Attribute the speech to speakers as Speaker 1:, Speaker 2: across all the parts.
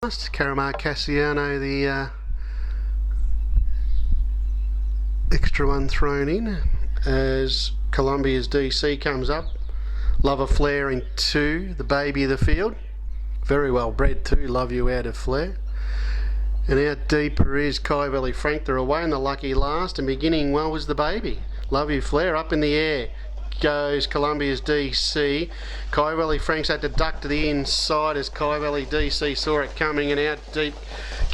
Speaker 1: M.H.R.C, the extra one thrown in as Columbia's DC comes up. Love a Flare in 2, the baby of the field. Very well bred too, Love You out of Flare. And out deeper is Kai Valley Frank. They're away in the lucky last, and beginning well was the baby. Love You Flare up in the air goes Columbia's DC. Kai Valley Frank's had to duck to the inside as Kai Valley DC saw it coming, and out deep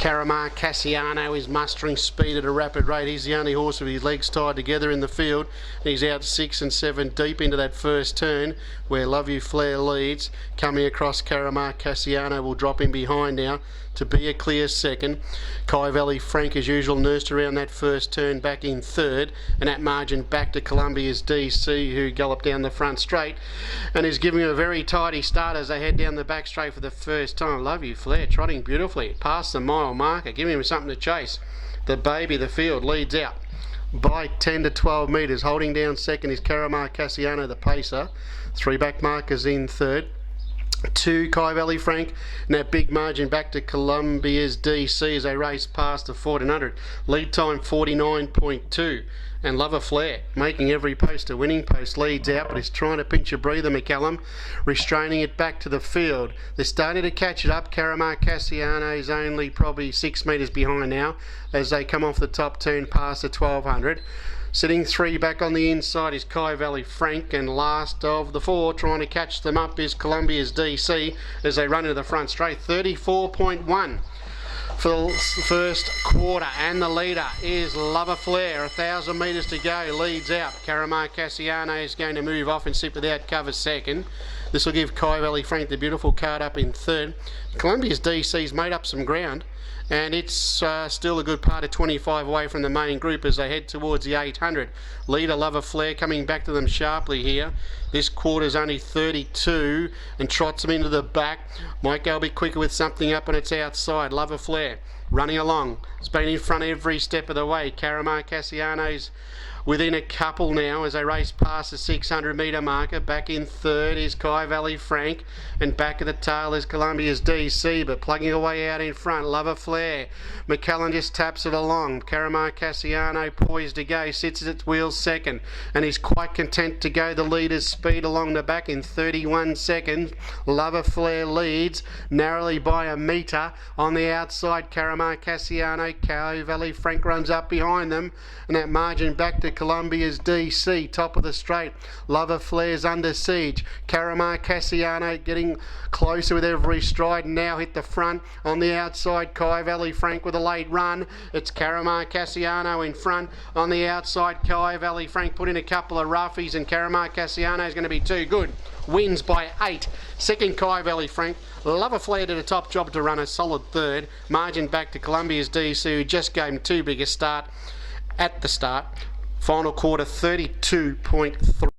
Speaker 1: M.H.R.C is mustering speed at a rapid rate. He's the only horse with his legs tied together in the field. He's out 6 and 7 deep into that first turn where Love You Flare leads. Coming across M.H.R.C will drop in behind now to be a clear second. Kai Valley Frank as usual nursed around that first turn back in third, and that margin back to Columbia's DC, who galloped down the front straight and is giving a very tidy start as they head down the back straight for the first time. Love You Flare trotting beautifully past the mile marker, giving him something to chase. The baby, the field, leads out by 10 to 12 metres. Holding down second is M.H.R.C the pacer. 3 back markers in third. 2 Kai Valley Frank, and that big margin back to Columbia's DC as they race past the 1400. Lead time 49.2, and Love a Flare making every post a winning post. Leads out, but he's trying to pinch a breather, McCallum, restraining it back to the field. They're starting to catch it up. M.H.R.C is only probably 6 metres behind now as they come off the top turn past the 1200. Sitting 3 back on the inside is Kai Valley Frank, and last of the 4 trying to catch them up is Columbia's DC as they run into the front straight. 34.1 for the first quarter, and the leader is Love a Flare. 1,000 metres to go, leads out. M.H.R.C is going to move off and sit without cover second. This will give Kai Valley Frank the beautiful card up in third. Columbia's DC's made up some ground, and it's still a good part of 25 away from the main group as they head towards the 800. Leader Love a Flare coming back to them sharply here. This quarter's only 32 and trots them into the back. Might go a bit quicker with something up on its outside. Love a Flare running along. It's been in front every step of the way. M.H.R.C within a couple now as they race past the 600 metre marker. Back in third is Kai Valley Frank, and back at the tail is Columbia's DC, but plugging away out in front, Love a Flare. McCallum just taps it along. M.H.R.C poised to go, sits at its wheels second, and is quite content to go the leader's speed along the back in 31 seconds. Love a Flare leads narrowly by a metre on the outside. M.H.R.C Kai Valley Frank runs up behind them, and that margin back to Columbia's DC, top of the straight. Love a Flare's under siege. M.H.R.C getting closer with every stride, and now hit the front on the outside. Kai Valley Frank with a late run. It's M.H.R.C in front on the outside. Kai Valley Frank put in a couple of roughies, and M.H.R.C is going to be too good. Wins by 8. Second Kai Valley Frank. Love a Flare did a top job to run a solid third. Margin back to Columbia's DC, who just gave him too big a start at the start. Final quarter 32.3.